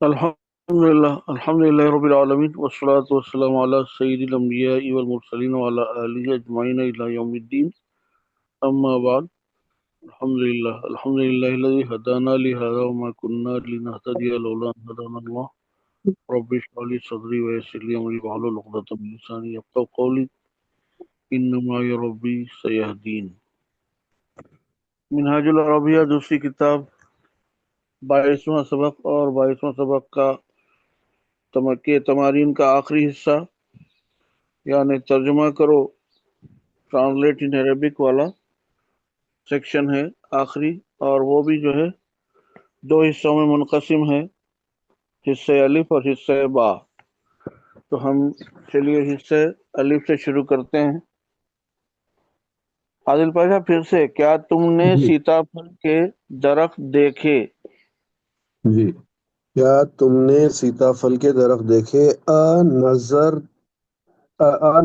الحمد لله رب العالمين والصلاة والسلام على سيد الأنبياء والمرسلين وعلى آله أجمعين إلى يوم الدين. أما بعد. الحمد لله الذي هدانا لهذا وما كنا لنهتدي لولا أن هدانا الله. رب اشرح لي صدري ويسر لي أمري واحلل عقدة من لساني يفقهوا قولي. إنما يا ربي سيهدين. منهاج العربیہ دوسری کتاب 22واں سبق اور 22واں سبق کا تمارین کا آخری حصہ یعنی ترجمہ کرو ٹرانسلیٹ ان عربک والا سیکشن ہے آخری، اور وہ بھی جو ہے دو حصوں میں منقسم ہے، حصہ الف اور حصہ با. تو ہم چلیے حصہ الف سے شروع کرتے ہیں. عادل پاشا پھر سے، کیا تم نے جی سیتاپھل کے درخت دیکھے؟ جی کیا تم نے سیتاپھل کے درخت دیکھے؟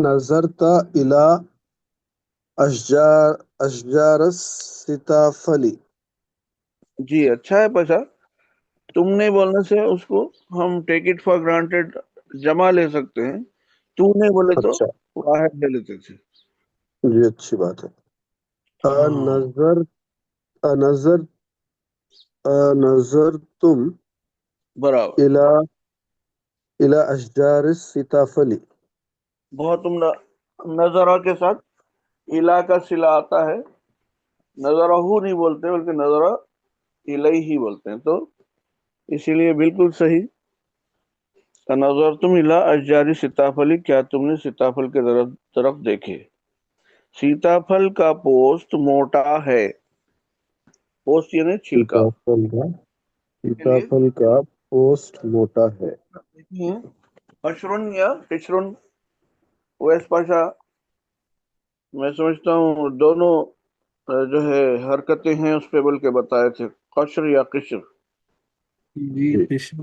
نظرت الی اشجار السیتافلی. جی اچھا ہے پاشا، تم نے بولنے سے اس کو ہم ٹیک اٹ فار گرانٹیڈ جمع لے سکتے ہیں، تو نے بولے تو اچھا واحد لے لیتے تھے. جی، اچھی بات ہے. ہاں نظر نظر نظر تم برابر، الی اشجار السیتافلی. بہت عمدہ. نظرہ کے ساتھ الا کا صلہ آتا ہے، نظرہ نہیں بولتے بلکہ نظرہ الیہ ہی بولتے ہیں، تو اسی لیے بالکل صحیح. نظر تم الا اشجار سیتاپھلی، کیا تم نے سیتاپھل کے درخت دیکھے؟ سیتاپھل کا پوست موٹا ہے، پوست یعنی چھلکا کے لیے سیتاپھل کا پوسٹ موٹا ہے. حشرن یا قشرن. ویس پاشا، میں سمجھتا ہوں دونوں جو ہے حرکتیں ہیں اس پہ بل کے بتائے تھے، قشر یا قشر. جی جی فشر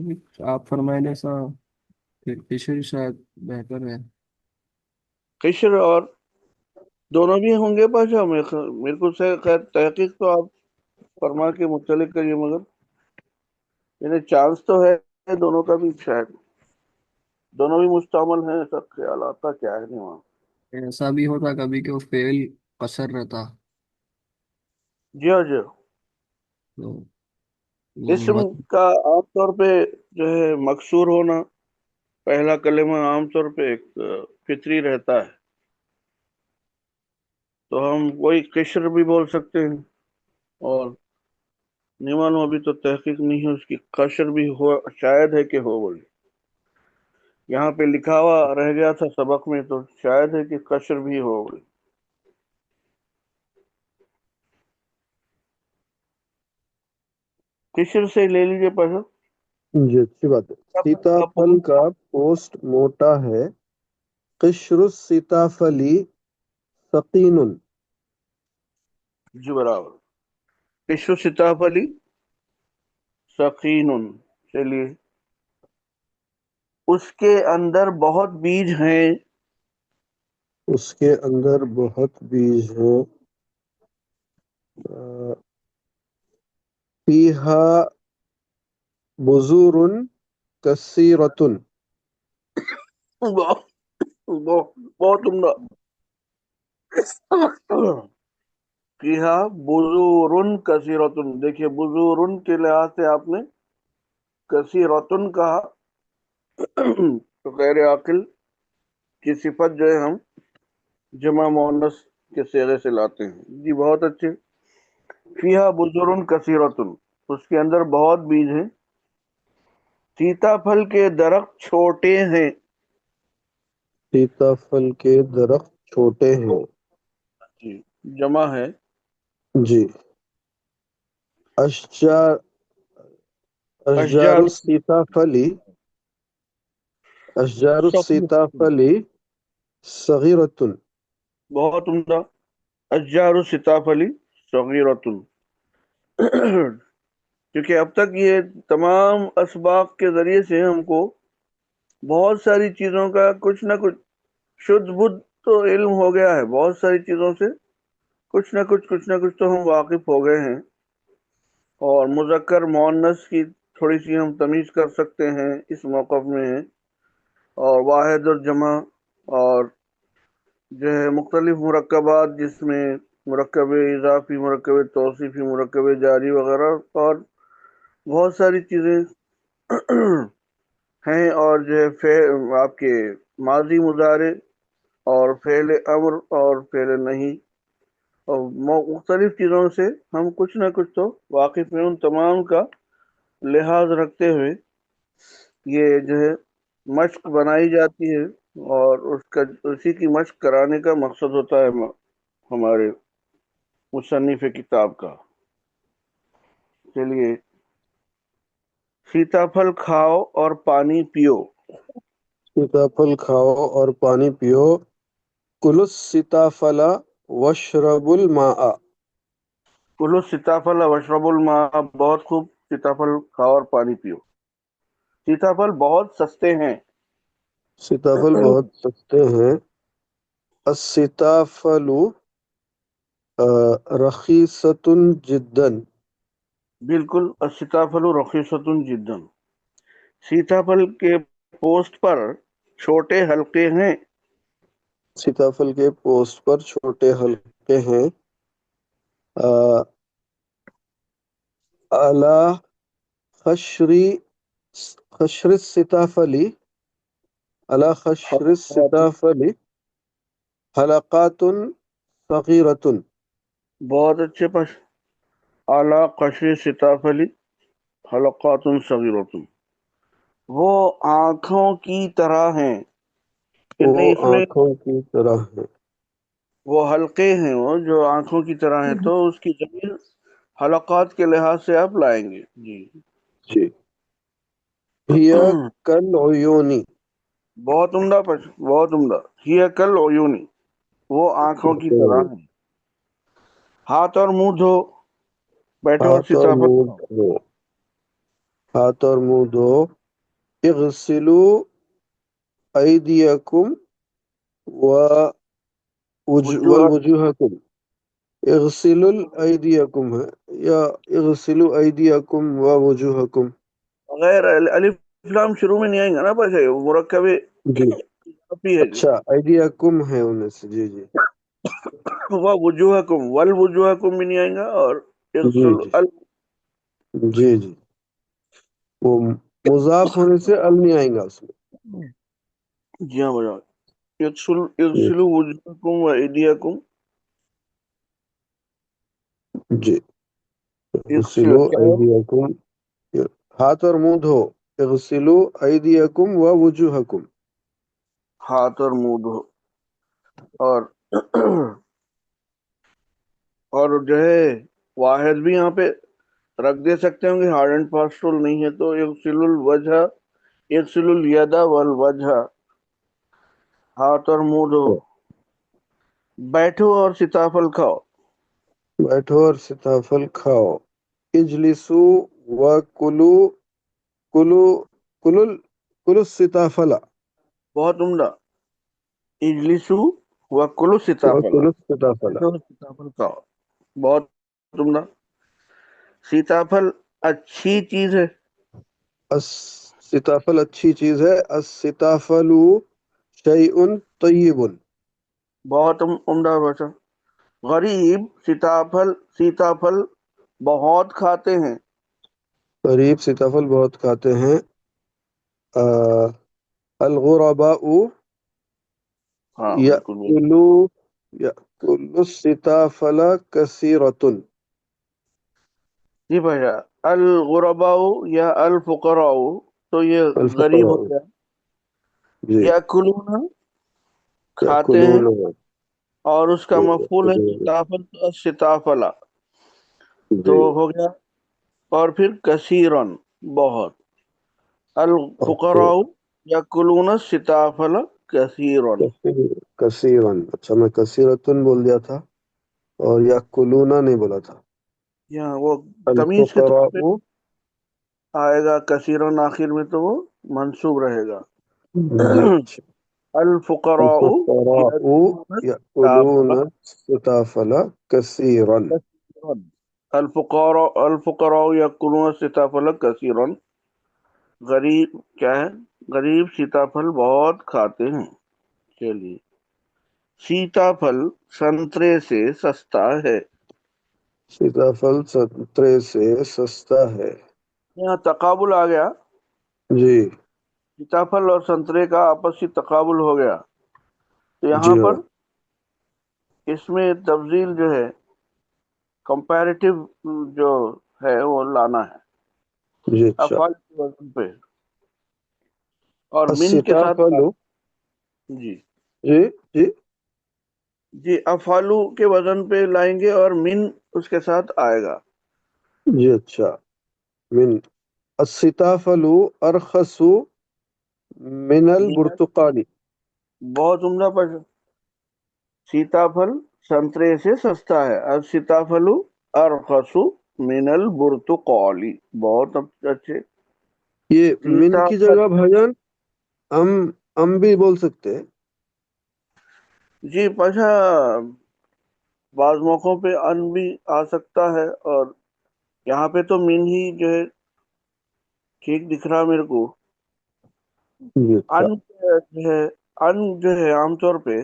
آپ فرمائنے سا فشر شاید بہتر ہے. قشر اور دونوں بھی ہوں گے پاشا، میرے کو سے خیر تحقیق تو آپ فرما کے متعلق کریے، مگر یعنی چانس تو ہے دونوں کا بھی، شاید دونوں بھی مستعمل ہیں، ایسا خیال آتا کیا ہے نہیں وہاں. ایسا بھی ہوتا کبھی کہ وہ فعل قصر رہتا جی ہاں جی ہاں. تو اسم مت کا عام طور پہ جو ہے مکسور ہونا، پہلا کلمہ عام طور پہ ایک فطری رہتا ہے، تو ہم وہی قشر بھی بول سکتے ہیں، اور نہیں معلوم ابھی تو تحقیق نہیں ہے اس کی، قشر بھی ہو شاید ہے کہ ہو بولے، یہاں پہ لکھا ہوا رہ گیا تھا سبق میں، تو شاید ہے کہ قشر بھی ہو بولے. قشر سے لے لیجیے پہلے. جی، اچھی بات ہے. سیتاپھل کا پوسٹ موٹا ہے. قشر السیتافلی ثقین. جی برابر، قشر سیتاپھلی ثقین. چلیے، اس کے اندر بہت بیج ہیں. اس کے اندر بہت بیج ہیں. فیہا بذور کثیرۃ. بہت بہت عمدہ. فیہا بذور کثیرۃ، دیکھیے بذور کے لحاظ سے آپ نے کثیرۃ کہا، تو غیر عاقل کی صفت جو ہے ہم جمع مؤنث کے صیغے سے لاتے ہیں. جی بہت اچھے. فیہا بذور کثیرۃ، اس کے اندر بہت بیج ہیں. سیتا پھل کے درخت چھوٹے ہیں. سیتاپھل کے درخت چھوٹے ہیں. جی جمع ہے. جی. اشجار اشجار السیتافلی صغیر، صغیرۃ. بہت عمدہ. اشجار السیتافلی صغیرۃ. کیونکہ اب تک یہ تمام اسباق کے ذریعے سے ہم کو بہت ساری چیزوں کا کچھ نہ کچھ شدھ بدھ تو علم ہو گیا ہے، بہت ساری چیزوں سے کچھ نہ کچھ تو ہم واقف ہو گئے ہیں، اور مذکر مؤنث کی تھوڑی سی ہم تمیز کر سکتے ہیں اس موقف میں ہے، اور واحد اور جمع اور جو ہے مختلف مرکبات، جس میں مرکب اضافی، مرکب توصیفی، مرکب جاری وغیرہ اور بہت ساری چیزیں ہیں، اور جو ہے آپ کے ماضی مضارع اور فعل امر اور فعل نہیں اور مختلف چیزوں سے ہم کچھ نہ کچھ تو واقف ہیں۔ ان تمام کا لحاظ رکھتے ہوئے یہ جو ہے مشق بنائی جاتی ہے، اور اسی کی مشق کرانے کا مقصد ہوتا ہے ہمارے مصنف کتاب کا۔ چلیے، سیتاپھل کھاؤ اور پانی پیو۔ سیتاپھل کھاؤ اور پانی پیو، کلوا السیتافل واشربوا الماء۔ کلوا سیتاپھل واشربوا الماء، بہت خوب، سیتاپھل کھاؤ اور پانی پیو۔ سیتاپھل بہت سستے ہیں۔ سیتاپھل بہت سستے ہیں۔ السیتافل رخیصۃ جدا۔ بالکل، السیتاپھل رخیصۃ جدا، سیتاپھل کے پوست پر چھوٹے حلقے ہیں۔ سیتاپھل کے پوست پر چھوٹے حلقے ہیں۔ اعلی خشری خشر السیتافل، اعلی خشر السیتافل حلقات صغیرۃ۔ بہت اچھے پاس، اعلیٰ قشر سیتاپھل حلقات صغیرۃ، وہ آنکھوں کی طرح ہیں، وہ یعنی اس میں آنکھوں کی طرح ہیں۔ وہ حلقے ہیں، وہ جو آنکھوں کی طرح ہیں، تو اس کی ضمیر حلقات کے لحاظ سے آپ لائیں گے جی۔ جی، ہی کالعیون۔ بہت عمدہ بہت عمدہ، ہی کالعیون، وہ آنکھوں کی طرح ہیں۔ ہاتھ اور منہ دھو، بیٹھو اور ہاتھ اور سیتاپھل منہ کھاؤ۔ دھو، ہاتھ اور منہ دھو۔ اغسلوا ایدیکم وجوہ، والوجوہکم۔ اغسلوا ایدیکم ہے یا اغسلوا ایدیکم ووجوہکم؟ غیر الف لام شروع میں نہیں آئیں گا نا، بس وہ مرکب جی، اضافی ہے جی۔ اچھا، ایدیکم ہے ان میں سے، جی جی وجوہکم، والوجوہکم بھی نہیں آئیں گا، اور جی اغسل جی جی جی، وہ مضاف ہونے سے ال نہیں آئیں گا اس میں۔ جی ہاں بجا، اغسلوا وجوہکم و ایدیکم، جی، اغسلوا ایدیکم، ہاتھ اور منہ دھو۔ اغسلوا ایدیکم ووجوہکم۔ ہاتھ اور منہ دھو، اور اور جو ہے واحد بھی یہاں پہ رکھ دے سکتے ہوں گے، ہارڈ اینڈ فاسٹ رول نہیں ہے تو اغسل الوجہ، اغسل الید والوجہ، ہاتھ اور منہ دھو۔ بیٹھو اور سیتاپھل کھاؤ۔ بیٹھو اور سیتاپھل کھاؤ۔ اجلسوا وکلوا، کلوا کلوا السیتافل بہت عمدہ، اجلسو وکلوا سیتاپھل، وکلوا السیتافل۔ بیٹھو اور سیتاپھل کھاؤ، بہت عمدہ۔ سیتاپھل اچھی چیز ہے۔ السیتافل اچھی چیز ہے۔ السیتافل شیء طیب۔ بہت عمدہ بچا۔ غریب سیتاپھل بہت کھاتے ہیں۔ غریب سیتافل بہت کھاتے ہیں۔ الغرباء ہاں بالکل بالکل، یأکل السیتافل کثیرۃ۔ جی بھائی، الغرباء یا الفقراء، تو یہ غریب ہو الفقراء، گیا۔ جی، یاکلون کھاتے ہیں، یأکلون، اور اس کا مفعول ہے یأکلون، سیتاپھل، تو سیتاپھلا تو جی، ہو گیا، اور پھر کثیرن بہت، اوکے، الفقراء یاکلون السیتاپھل کثیرن۔ کثیرن، اچھا میں کثیرتن بول دیا تھا اور یأکلون نہیں بولا تھا۔ یہاں وہ تمیز کے طور الفقراء، پہ آئے گا، کثیرن آخر میں تو وہ منصوب رہے گا۔ جی اچھا، الفقراء الفقراء یاکلون یأکلون السیتاپھل السیتافل کثیرا۔ کثیرن، الفقراء یاکلون السیتاپھل کثیرن، غریب کیا ہے؟ غریب سیتاپھل بہت کھاتے ہیں. چلیے، سیتاپھل سنترے سے سستا ہے. سیتاپھل سنترے سے سستا ہے. یہاں تقابل آ گیا، جی سیتاپھل اور سنترے کا آپسی تقابل ہو گیا. تو یہاں جی پر ہاں اس میں تفضیل جو ہے، کمپیریٹیو جو ہے وہ لانا ہے جی اچھا. افعال کے وزن پہ، اور من کے ساتھ. السیتافل. جی جی جی جی، افعالو کے وزن پہ لائیں گے اور من اس کے ساتھ آئے گا. جی اچھا. من السیتافل ارخص من البرتقال. بہت عمدہ پر سیتاپھل سنترے سے سستا ہے. السیتاپھل ارخص من البرتقال. بہت اچھے. یہ من کی سیتاپھل، جگہ بھائی جان ہم بھی بول سکتے ہیں. جی پاشا، بعض موقعوں پہ ان بھی آ سکتا ہے، اور یہاں پہ تو من ہی جو ہے ٹھیک دکھ رہا میرے کو. جی اچھا. ان جو ہے، ان جو ہے عام طور پہ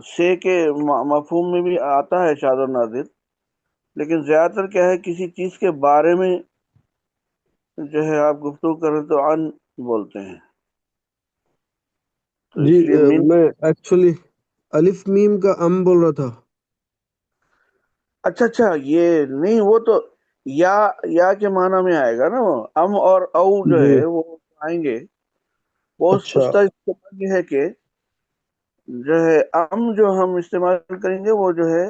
سے کے مفہوم میں بھی آتا ہے شاذ و نادر، لیکن زیادہ تر کیا ہے، کسی چیز کے بارے میں جو ہے آپ گفتگو کریں تو ان بولتے ہیں، تو جی اس لیے من. میں ایکچولی الف میم کا بول رہا تھا. اچھا، یہ نہیں، وہ تو یا کے معنی میں آئے گا نا. وہ اور او جو جی ہے وہ آئیں گے. وہ اچھا. اس کا استعمال یہ ہے کہ جو ہے جو ہم استعمال کریں گے وہ جو ہے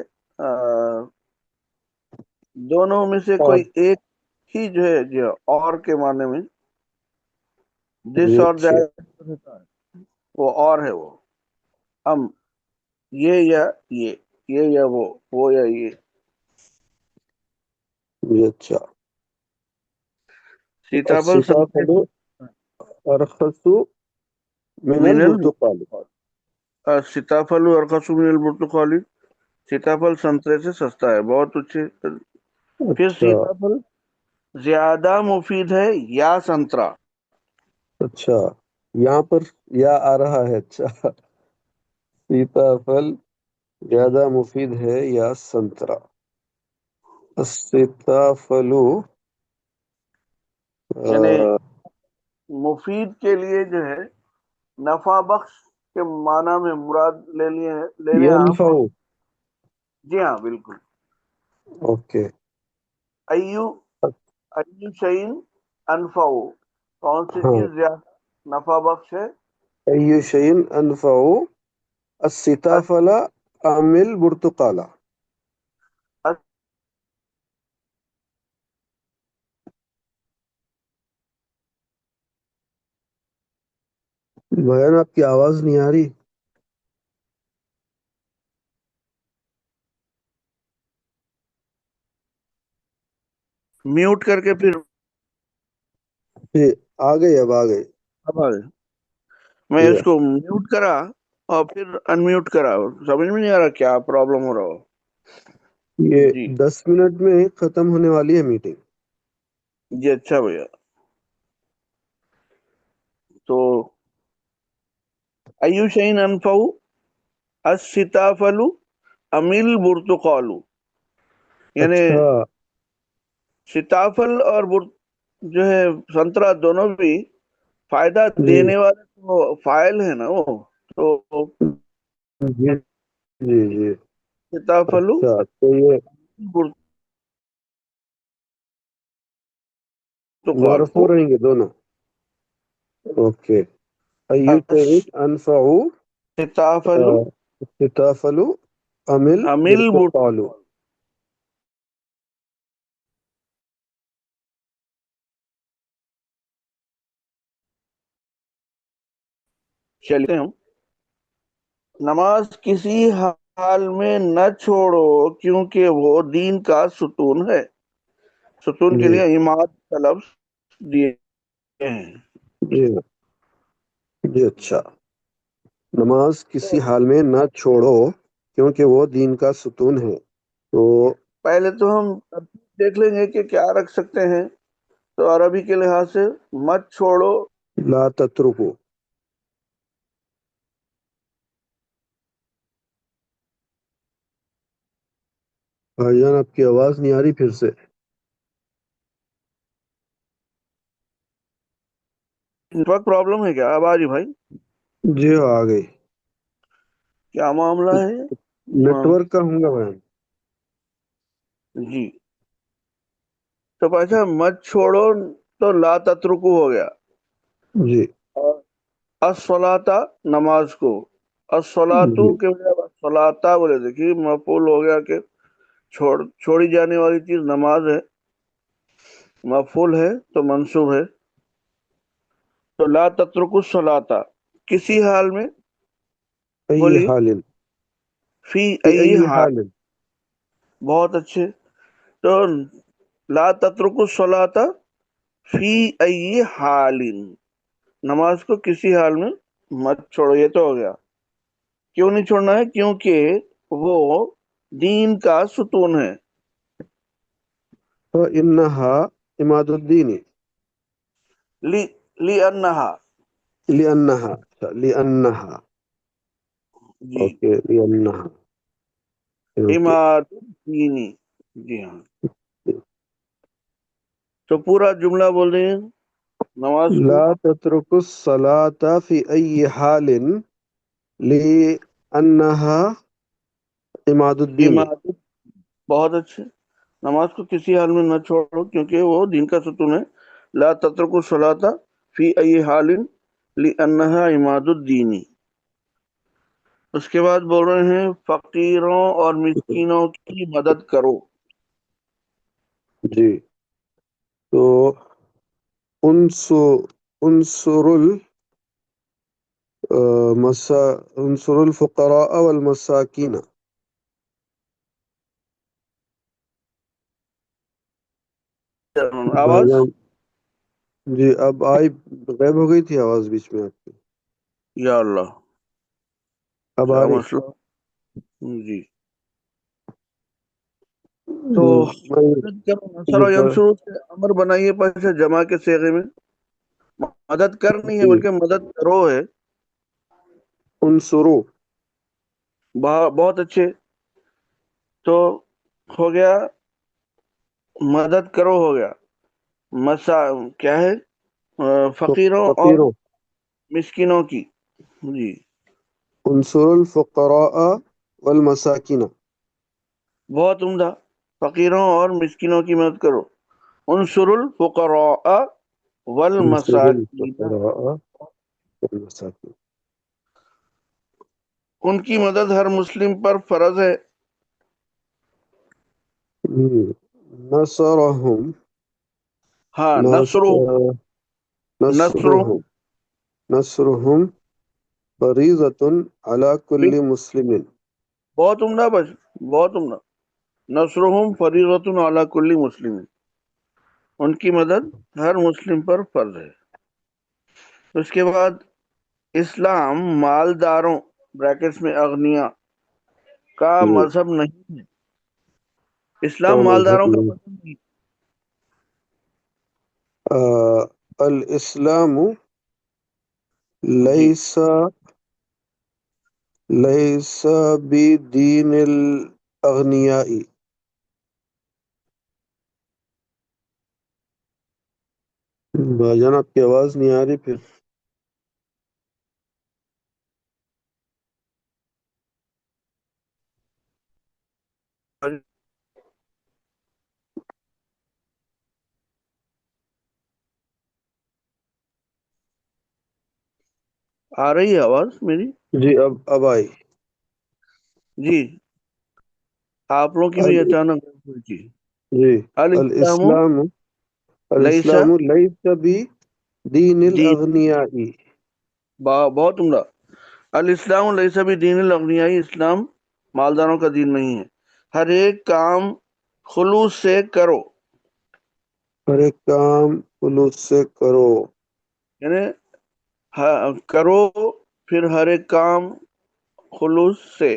دونوں میں سے اور کوئی ایک ہی جو ہے جو اور کے معنی میں دس جی اور اچھا. ہوتا ہے، وہ اور ہے. وہ ہم یہ یا یہ یا وہ یا یہ. جی اچھا. سیتاپھل سنترے السیتافل ارخص من من البرتقال. سیتاپھل ارخص من البرتقال. سیتاپھل سنترے سے سستا ہے. بہت اچھے. پھر اچھا سیتاپھل زیادہ مفید ہے یا سنترا؟ اچھا. یہاں پر یا آ رہا ہے. اچھا. سیتافل زیادہ مفید ہے یا سنترا؟ السیتافل یعنی مفید کے لیے جو ہے نفع بخش کے معنی میں مراد لے رہے ہیں آپ. ینفع. جی ہاں بالکل. اوکے. ایو شعین انفع، کون سی ہاں. چیز زیادہ نفع بخش ہے؟ ای شیء انفع السیتافل ام البرتقال. بھائی آپ کی آواز نہیں آ رہی. میوٹ کر کے پھر جی آ گئی. اب آ گئی. اب آ گئے. میں جی اس کو میوٹ کرا اور پھر انمیوٹ کرا، سمجھ میں نہیں آ رہا کیا پرابلم ہو رہا ہو. یہ جی 10 منٹ میں ختم ہونے والی ہے میٹنگ. جی اچھا بھیا. تو ایو شعین انفع السیتافل ام البرتقال، یعنی اچھا. سیتافل اور جو ہے سنترا دونوں بھی فائدہ جی دینے والے تو فائل ہے نا وہ. تو جی جی جی. سیتافل اچھا تو یہ برتقال مرفوع رہیں گے دونوں. اوکے. ایو شیء انفع سیتافل السیتافل ام ام البرتقال. البرتقال. چلتے ہم. نماز کسی حال میں نہ چھوڑو کیونکہ وہ دین کا ستون ہے. ستون کے جی لیے عماد کا لفظ دیے ہیں. جی جی اچھا. نماز کسی حال میں نہ چھوڑو کیونکہ وہ دین کا ستون ہے. تو پہلے تو ہم دیکھ لیں گے کہ کیا رکھ سکتے ہیں. تو عربی کے لحاظ سے مت چھوڑو، لا تترکو. بھائی جان آپ کی آواز نہیں آ رہی پھر سے. نیٹورک پرابلم ہے کیا؟ اب آ رہی بھائی؟ جی ہاں آ گئی. کیا معاملہ ہے؟ نیٹ ورک کا ہوں گا بھائی. جی تو اچھا مت چھوڑو تو لا تترکو ہو گیا. جی اور الصلاۃ نماز کو، الصلاۃ جی کے بجائے الصلاۃ بولے، دیکھیے مفعول ہو گیا کہ چھوڑی جانے والی چیز نماز ہے، مفعول ہے تو منصوب ہے. تو لا تترکو الصلاۃ کسی حال میں، ای بولیے، حال. فی فی ای ای حال. حال. بہت اچھے. تو لا تترکو الصلاۃ فی ای حال، نماز کو کسی حال میں مت چھوڑو. یہ تو ہو گیا. کیوں نہیں چھوڑنا ہے؟ کیونکہ وہ دین کا ستون ہے. فإنها عماد الدین. لِأَنَّهَا. لأنها. جی اوکے لأنها. اوکے. عماد الدینی. جی ہاں. تو پورا جملہ بول رہے ہیں نماز کو. لا تترک الصلاة في أي حال لأنها عماد الدین. عماد. بہت اچھے. نماز کو کسی حال میں نہ چھوڑو کیونکہ وہ دین کا ستون ہے. لا تترکوا الصلاۃ فی ای حال لانها عماد الدین. اس کے بعد بول رہے ہیں فقیروں اور مسکینوں کی مدد کرو. جی تو انصر انصر الفقراء والمساکین. بھائی آواز. جان جی اب آئی، غائب ہو گئی تھی آواز بیچ میں آپ کی. یا اللہ، اب آ کیا رہی. مسئلہ. جی تو میں مدد کرو، نصر جو و ینصرو سے امر بنائیے پس جمع کے صیغے میں. مدد کر نہیں ہے جی بلکہ مدد کرو ہے. انصرو. بہت اچھے. تو ہو گیا مدد کرو، ہو گیا مسا کیا ہے، فقیروں اور فقیروں. مسکینوں کی. جی انصر الفقراء والمساکین. بہت عمدہ. فقیروں اور مسکینوں کی مدد کرو. انصر الفقراء انصر والمساکین، الفقراء والمساکین. ان کی مدد ہر مسلم پر فرض ہے. نصرہم. ہاں نصر. نصر نصرہم. نصرہم فریضۃ علی کل مسلم. بہت عمدہ بس، بہت عمدہ. نصرہم فریضۃ علی کل مسلم، ان کی مدد ہر مسلم پر فرض ہے. اس کے بعد اسلام مالداروں بریکٹس میں اغنیا کا مذہب نہیں ہے. کا اسلام مذہب مالداروں کا نہیں. مذہب نہیں. الاسلام جی لیس لیس بدین الاغنیاء. بھائی جان آپ کی آواز نہیں آ رہی پھر. آ رہی ہے آواز میری؟ جی اب آئی. جی آپ لوگوں کی بھی ال- اچانک ہوئی تھی. جی الاسلام الاسلام. لیسا الاسلام لیس بدین دین. الاغنیاء. بہت عمدہ. الاسلام لیس بدین الاغنیاء، اسلام مالداروں کا دین نہیں ہے. ہر ایک کام خلوص سے کرو، ہر ایک کام خلوص سے کرو. یعنی کرو، پھر ہر ایک کام خلوص سے.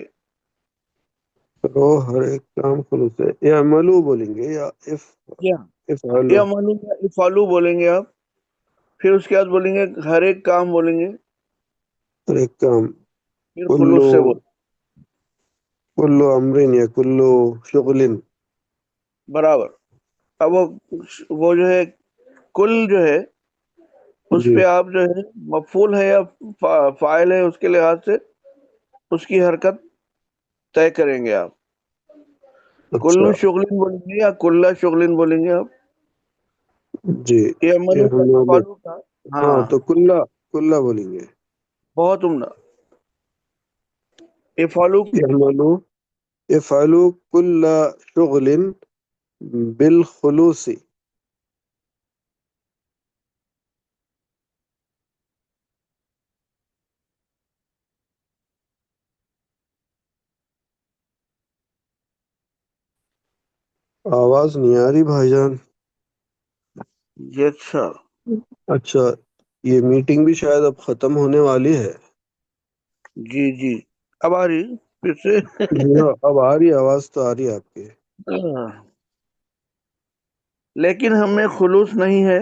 کرو ہر ایک کام خلوص سے. اعملو بولیں گے یا جی ہاں افعلوا افعلو بولیں گے آپ، پھر اس کے بعد بولیں گے ہر ایک کام بولیں گے، ہر ایک کام. پھر کلو خلوص سے بول کلو امرین یا کلو شغلن. برابر. اب وہ جو ہے کل جو ہے اس جی پہ آپ جو ہے مفعول ہے یا فاعل ہے اس کے لحاظ سے اس کی حرکت طے کریں گے آپ. اچھا. کلو شغلن بولیں گے یا کلّا شغلن بولیں گے آپ. جی یہ عملو کا اعملوا. افعلو کا. ہاں ہاں تو کلّا کلّا بولیں گے. بہت عمدہ. افعلو اعملوا افعلوا كل شغل بالخلوص. آواز نہیں آ رہی بھائی جان. جی اچھا. اچھا یہ میٹنگ بھی شاید اب ختم ہونے والی ہے. جی جی اب آ رہی پھر سے. جی ہاں اب آ رہی ہے، آواز تو آ رہی ہے آپ کی. لیکن ہمیں خلوص نہیں ہے.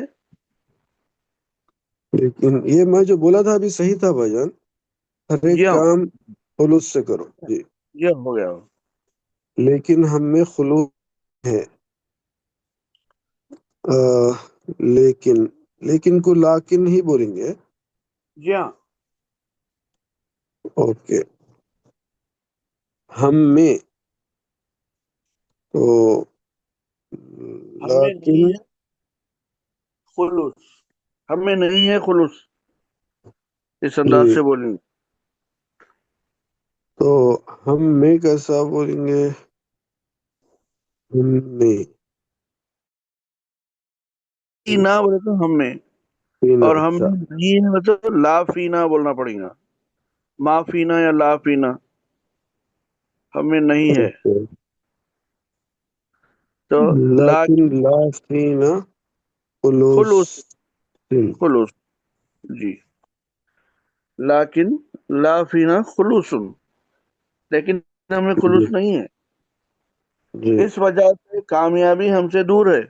لیکن یہ میں جو بولا تھا ابھی صحیح تھا بھائی جان. ہر ایک جی ہاں کام خلوص سے کرو. جی یہ ہو گیا. لیکن ہم میں خلوص ہے. لیکن لیکن کو لاکن ہی بولیں گے. جی ہاں اوکے. ہم میں تو ہمیں لیکن نہیں ہے خلوص. ہمیں نہیں ہے خلوص اس جی انداز سے بولیں گے. تو ہم میں کیسا بولیں گے. ہم میں نہ بولے تو ہم میں، فینا. اور ہم اچھا میں نہیں ہے تو لا فینا بولنا پڑے گا. ما فینا یا لا فینا ہمیں نہیں ہے اوکے. تو لا لیکن لا فینا خلوص. خلوص. خلوص جی. لیکن لا فینا خلوص، لیکن ہمیں جی خلوص نہیں ہے. جی اس وجہ سے کامیابی ہم سے دور ہے.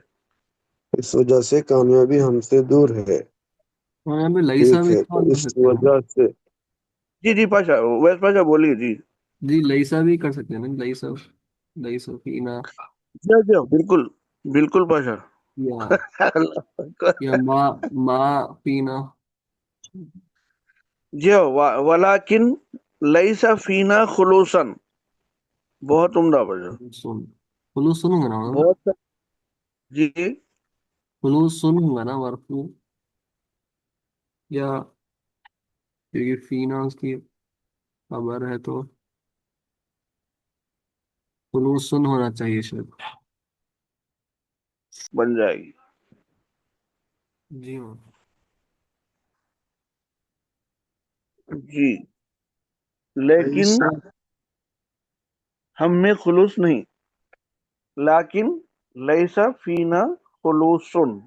اس وجہ سے کامیابی ہم سے دور ہے. اور یہاں پہ لئیسا ٹھیک بھی ہے تو استعمال کر اس سکتے ہیں نا. وجہ سے جی جی پاشا ویس پاشا بولیے. جی جی لئیسا بھی کر سکتے ہیں نا. لئیسا لئیسا فینا جی جی بالکل بالکل پاشا. یا اللہ اکبر. یا ما فینا. جی ولیکن لیس فینا خلوصن. بہت عمدہ پاشا. سن خلوص سنوں گا نا. بہت جی خلوص سنوں گا نا مرفوع یا کیونکہ فینا اس کی خبر ہے تو خلوص سن ہونا چاہیے شاید. بن جائے گی. جی ہاں. جی لیکن لئیسا. ہم میں خلوص نہیں. لیکن لیسا فینا خلوصن.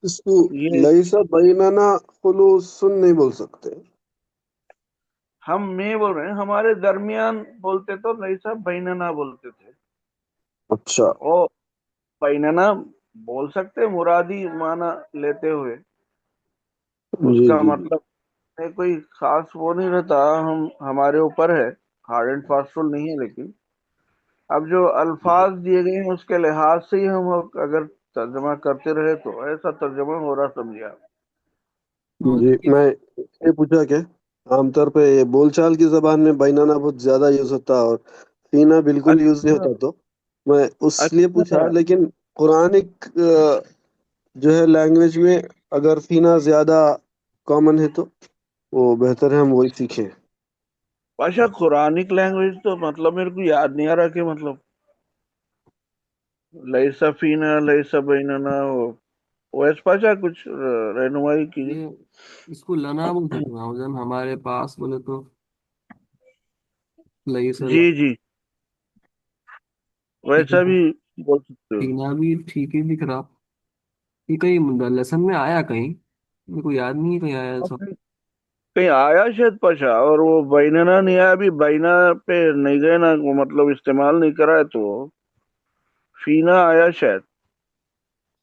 اس کو یہ لئیسا بیننا خلوص نہیں بول سکتے. ہم میں بول رہے ہیں، ہمارے درمیان بولتے تو لیسا بیننا بولتے تھے. اچھا. او بیننا بول سکتے مرادی معنی لیتے ہوئے. اس جی کا جی مطلب کوئی خاص وہ نہیں رہتا. ہمارے اوپر ہے، ہارڈ اینڈ فاسٹ رول نہیں ہے. لیکن اب جو الفاظ دیے گئے ہیں اس کے لحاظ سے ہی ہم اگر ترجمہ کرتے رہے تو ایسا ترجمہ ہو رہا سمجھے آپ. اور جی دیکھیے میں یہ پوچھا کہ عام طور پہ بول چال کی زبان میں بینانا بہت زیادہ یوز ہوتا ہے اور فینا بالکل یوز نہیں اچھا ہوتا. تو میں اس لیے اچھا پوچھا. لیکن قرآنک جو ہے لینگویج میں اگر فینا زیادہ کامن ہے تو وہ بہتر ہے ہم وہی سیکھیں. پاشا قرآنک لینگویج تو مطلب میرے کو یاد نہیں آ رہا کہ مطلب لیسا فینا لیسا بیننا ویس پاشا کچھ رہنمائی کیجیے. یہ اس کو لنا بول سکتے ہیں جن ہمارے پاس بولے تو لئیسا جی جی ویسا بھی بول سکتے ہو. فینا بھی ٹھیک ہی دکھ رہا. یہ کہیں لیسن میں آیا کہیں میرے کو یاد نہیں ہے کہیں آیا ایسا. کہیں آیا شاید پاشا، اور وہ بیننا نہیں آیا. ابھی بینا پہ نہیں گئے نا، وہ مطلب استعمال نہیں کرا ہے تو فینا آیا شاید.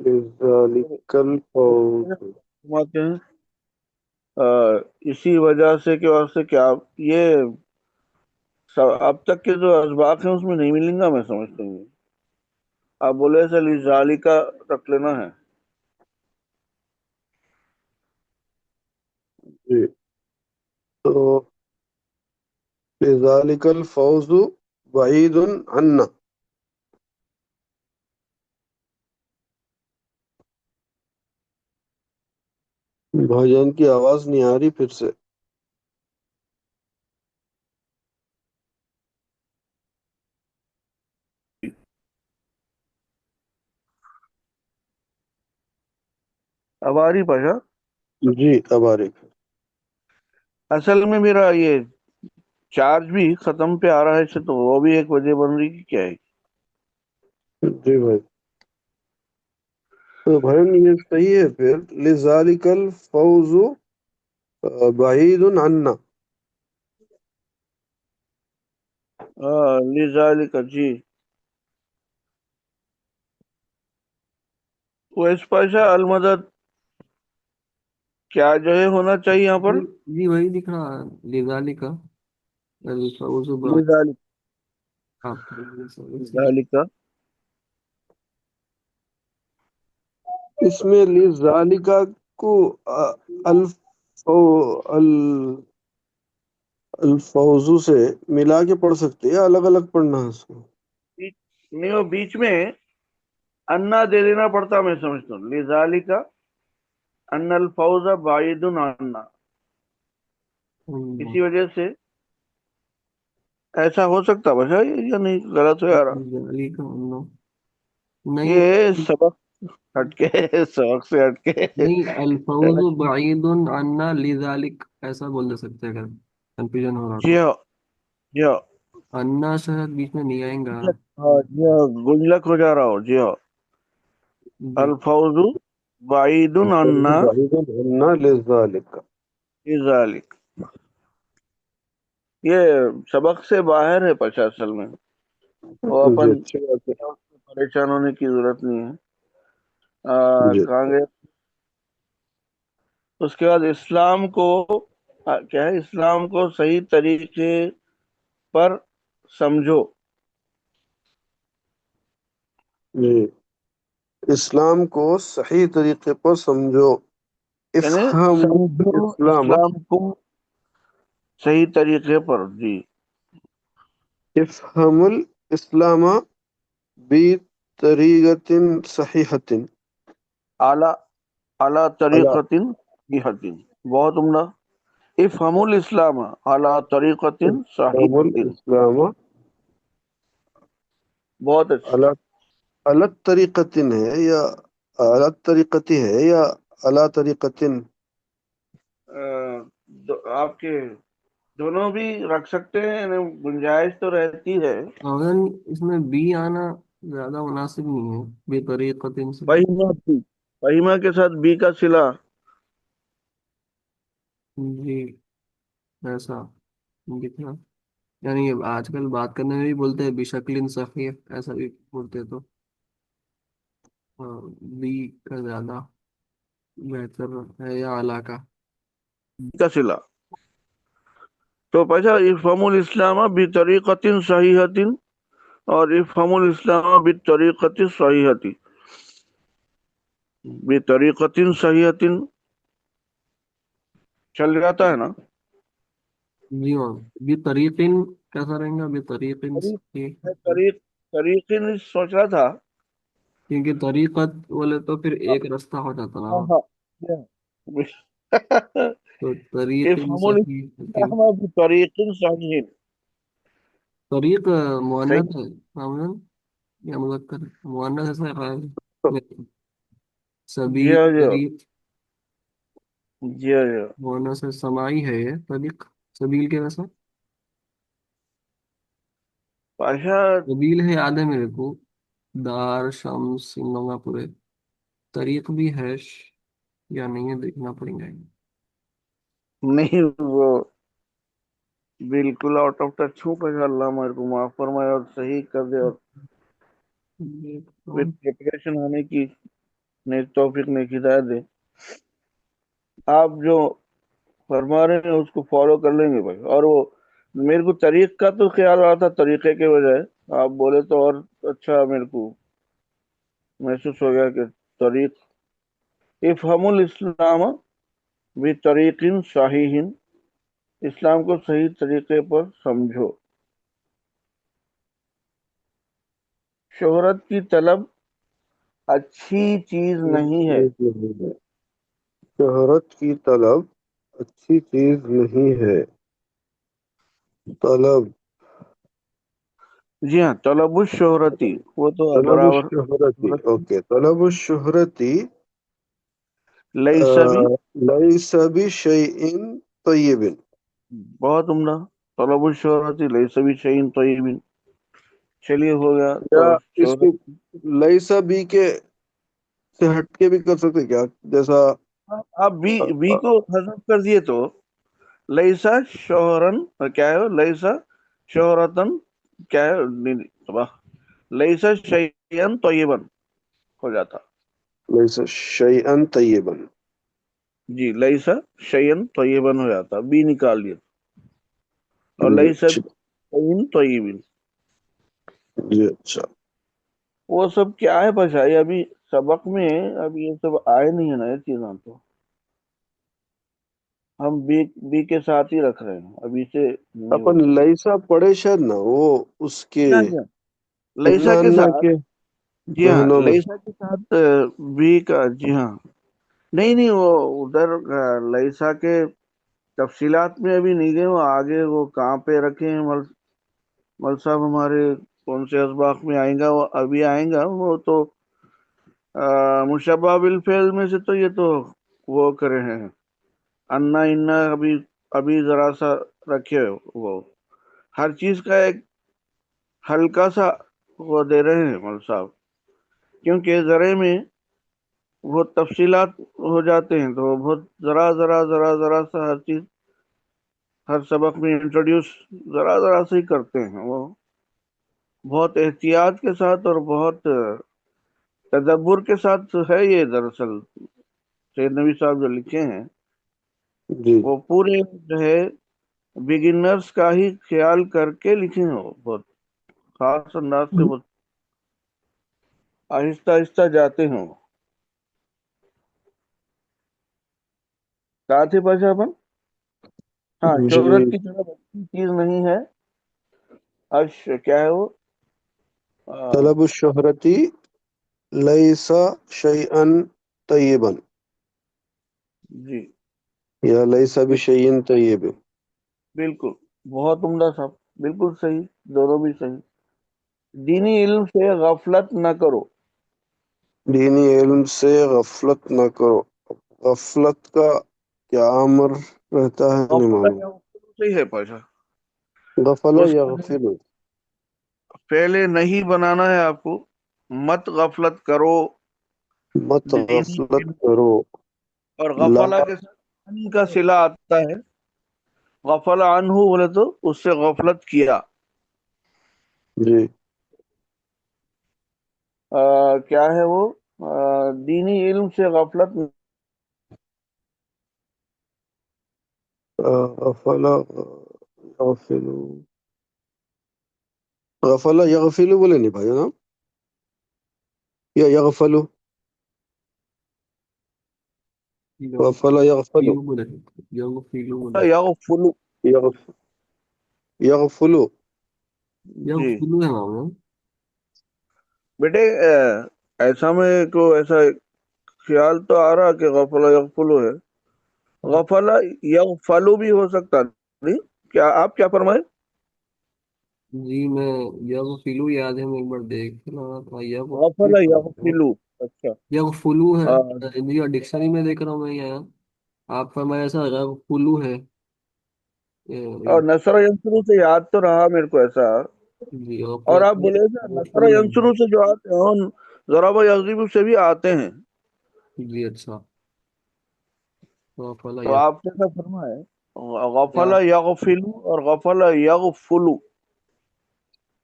لذالک الفوز، فرماتے ہیں اسی وجہ سے کے واسطے کیا یہ اب تک کے جو اسباق ہیں اس میں نہیں ملیں گا، میں سمجھتا ہوں آپ بولے ایسا لذالک کا رکھ لینا ہے. جی تو لذالک الفوز بعید عنا. بھائی جان کی آواز نہیں آ رہی پھر سے. اب آ رہی پاشا؟ جی اب آ رہی. اصل میں میرا یہ چارج بھی ختم پہ آ رہا ہے اسے، تو وہ بھی ایک وجہ بن رہی کہ کیا ہے. جی بھائی تو بھائی یہ صحیح ہے پھر لذالک الفوز بعید عنا. لذالک جی. ویس پاشا المدد کیا جو ہے ہونا چاہیے یہاں پر؟ جی وہی دکھ رہا ہے لذالک الفوز بعید. لذالک ہاں لذالک اس میں لذالک کو الفوزو سے ملا کے پڑھ سکتے ہیں یا الگ الگ پڑھنا ہے اس کو؟ نہیں، وہ بیچ میں انا دے دینا پڑتا، میں سمجھتا ہوں لذالک ان الفوز بعید عنا. اسی وجہ سے ایسا ہو سکتا بھائی یا نہیں؟ غلط ہو یار. لذالک نہیں یہ سبق ہٹ کے سبق سے ہٹ کے نہیں، الفوز بعید عنا لذالک ایسا بول دے سکتے ہیں اگر کنفیوژن ہو رہا جی تو. ہاں، جی ہاں، انا شاید بیچ میں نہیں آئیں گا. ہاں، جی ہاں، گنجلک ہو جا رہا ہو. جی ہاں، جی الفوز بعید الفوز عنا بعید عنا لذالک. لذالک. یہ سبق سے باہر ہے پچا اصل میں، وہ جی اپن اچھی بات ہے. پریشان ہونے کی ضرورت نہیں ہے. جی کہاں گئے؟ اس کے بعد اسلام کو کیا ہے؟ اسلام کو صحیح طریقے پر سمجھو. جی اسلام کو صحیح طریقے پر سمجھو. یعنی افہم سمجھو الاسلام اسلام کو صحیح طریقے پر. جی افہم الاسلام بطریقۃ صحیحۃ. اعلی اعلی علی طریقۃ صحیحۃ. بہت عمدہ. افہموا الاسلام اعلی طریقۃ افہم صحیحۃ. الاسلام بہت اچھا. علی علی طریقۃ ہے یا علی طریقتی ہے یا علی طریقۃ؟ آپ کے دونوں بھی رکھ سکتے ہیں، یعنی گنجائش تو رہتی ہے. مگر اس میں بی آنا زیادہ مناسب نہیں ہے بے طریقت سے. فہیمہ بھی، فہیمہ کے ساتھ بی کا صلہ. جی ایسا دکھ رہا. یعنی آج کل بات کرنے میں بھی بولتے ہیں بشکل صحیح، ایسا بھی بولتے ہیں تو بی کا زیادہ بہتر ہے یا اعلیٰ کا. بی کا صلہ. تو پیسہ افہم الاسلام بطریقۃ صحیحۃ اور افہم الاسلام بطریقۃ صحیحۃ. بطریقۃ صحیحۃ چل جاتا ہے نا؟ جی ہاں بے طریقن کیسا رہیں گا بے طریقن طریق صحیح. میں طریقے نہیں سوچ رہا تھا. کیونکہ طریقت بولے تو پھر ایک راستہ ہو جاتا نا. ہاں ہاں. تو طریقن افہم صحیح. الاسلام بطریق صحیح. طریق صحیح. مؤنث ہے سامنے یا مذکر ہے؟ مؤنث ایسا ہے جی سبیل ہاں، جی ہاں، طریق جی ہاں، جی ہاں. مؤنث ہے سماعی ہے یہ طریق سبیل کے ویسا. پاشا سبیل ہے یاد ہے میرے کو دار شمس سنگا پورے. طریق بھی ہے یا نہیں ہے دیکھنا پڑیں گا. نہیں، وہ بالکل آؤٹ آف ٹچ ہوں. پاشا اللہ میرے کو معاف فرمائے اور صحیح کر دے، اور دیکھتا وتھ ہوں. پریپریشن ہونے کی نیک توفیق نیک ہدایت دے. آپ جو فرما رہے ہیں اس کو فالو کر لیں گے بھائی. اور وہ میرے کو طریق کا تو خیال رہا تھا، طریقے کے بجائے آپ بولے تو اور اچھا میرے کو محسوس ہو گیا کہ طریق. افہم الاسلام بطریق صحیح، اسلام کو صحیح طریقے پر سمجھو. شہرت کی طلب اچھی چیز نہیں ہے. شہرت کی طلب اچھی چیز نہیں ہے. طلب جی ہاں، طلب الشہرتی وہ تو طلب برابر. الشہرتی، اوکے. طلب الشہرتی لیس بھی لیس بشیء طیب. بہت عمدہ. طلب الشہرتی لیس بشیء طیب. چلیے ہو گیا تو یا اس کو شہرت. لیسا بی کے سے ہٹ کے بھی کر سکتے کیا؟ جیسا آپ بی کو حذف کر دیے تو لیسا شوہرن کیا ہے، لیسا شہرتن کیا ہے، واہ، لیسا شیئن طیبن ہو جاتا. لیسا شیئا طیبا. جی لیسا شیئن طیبن ہو جاتا، بی نکال دیا. اور جی لیسا اچھا. شیئن طیبن. جی اچھا. وہ سب کیا ہے بھائی، ابھی سبق میں اب یہ سب آئے نہیں ہے نا یہ چیزاں، تو ہم بی کے ساتھ ہی رکھ رہے ہیں، ابھی سے نہیں اپن ہوگا. لیسا پڑھے شاید نا وہ اس کے جی ہاں جی ہاں، لیسا انا کے انا ساتھ. کے جی ہاں مہینوں میں. لیسا کے ساتھ بی کا. جی ہاں، نہیں نہیں، وہ ادھر لیسا کے تفصیلات میں ابھی نہیں گئے. وہ آگے وہ کہاں پہ رکھے ہیں مل صاحب ہمارے، کون سے اسباق میں آئیں گا، وہ ابھی آئیں گا. وہ تو مشبہ بالفعل میں سے تو یہ تو وہ کرے ہیں انا انا، ابھی ابھی ذرا سا رکھے وہ ہر چیز کا ایک ہلکا سا وہ دے رہے ہیں مول صاحب، کیونکہ ذرے میں وہ تفصیلات ہو جاتے ہیں تو وہ بہت ذرا ذرا ذرا ذرا سا ہر چیز ہر سبق میں انٹروڈیوس ذرا ذرا سے ہی کرتے ہیں. وہ بہت احتیاط کے ساتھ اور بہت تدبر کے ساتھ ہے یہ. دراصل سید نبی صاحب جو لکھے ہیں جی وہ پورے جو ہے بگنرز کا ہی خیال کر کے لکھے ہیں. وہ بہت خاص انداز سے بہت آہستہ آہستہ جاتے ہیں. کہا تھے پاشا اپن؟ ہاں، جی. شہرت کی طرف اچھی چیز نہیں ہے. کیا ہے وہ طلب الشہرتی لیسا شیئا طیبا جی یا لیسا بشیء طیب. بالکل، بہت عمدہ صاحب، بالکل صحیح، دونوں بھی صحیح. دینی علم سے غفلت نہ کرو. دینی علم سے غفلت نہ کرو. غفلت کا کیا امر رہتا ہے نہیں غفلہ معلوم. یا صحیح ہے پاشا. غفلا اس یا کا غفل. پہلے نہیں بنانا ہے آپ کو. مت غفلت کرو مت دینی غفلت علم. کرو. اور لا. غفلہ کے ساتھ ان کا صلہ آتا ہے. غفل عنہ بولے تو اس سے غفلت کیا. جی. کیا ہے وہ دینی علم سے غفلت. غفلا غفل. غفلا یغفل بولے نہیں بھائی نا، یا یغفل. غفلا یغفل. فیلو بولے، یا فیلو بولے، یغفل. یغف- یغفل. یا جی فیلو ہے نام ہے. بیٹے، ایسا میں کو ایسا خیال تو آ رہا کہ غفلہ یغفلو ہے. غفلہ یغفلو بھی ہو سکتا نہیں. کیا آپ کیا فرمائے؟ جی میں یا فیلو یاد ہے، میں ایک بار دیکھ رہا تھا یا غفلہ یغفلو. اچھا. یا فلو ہے. آ، جی ڈکشنری میں دیکھ رہا ہوں میں یہاں. آپ فرمایا ایسا یا فلو ہے. اور نصر ینصرو سے یاد تو رہا میرے کو ایسا. جی اور آپ بولے تھے نصر ینصرو سے جو آتے ہیں ضرب یغضب سے بھی آتے ہیں. جی اچھا. فلا تو آپ نے کیا فرمائے؟ یا غفلہ یغفلو اور غفلہ یغفلو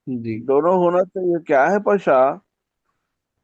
جی دونوں ہونا چاہیے. کیا ہے پشا،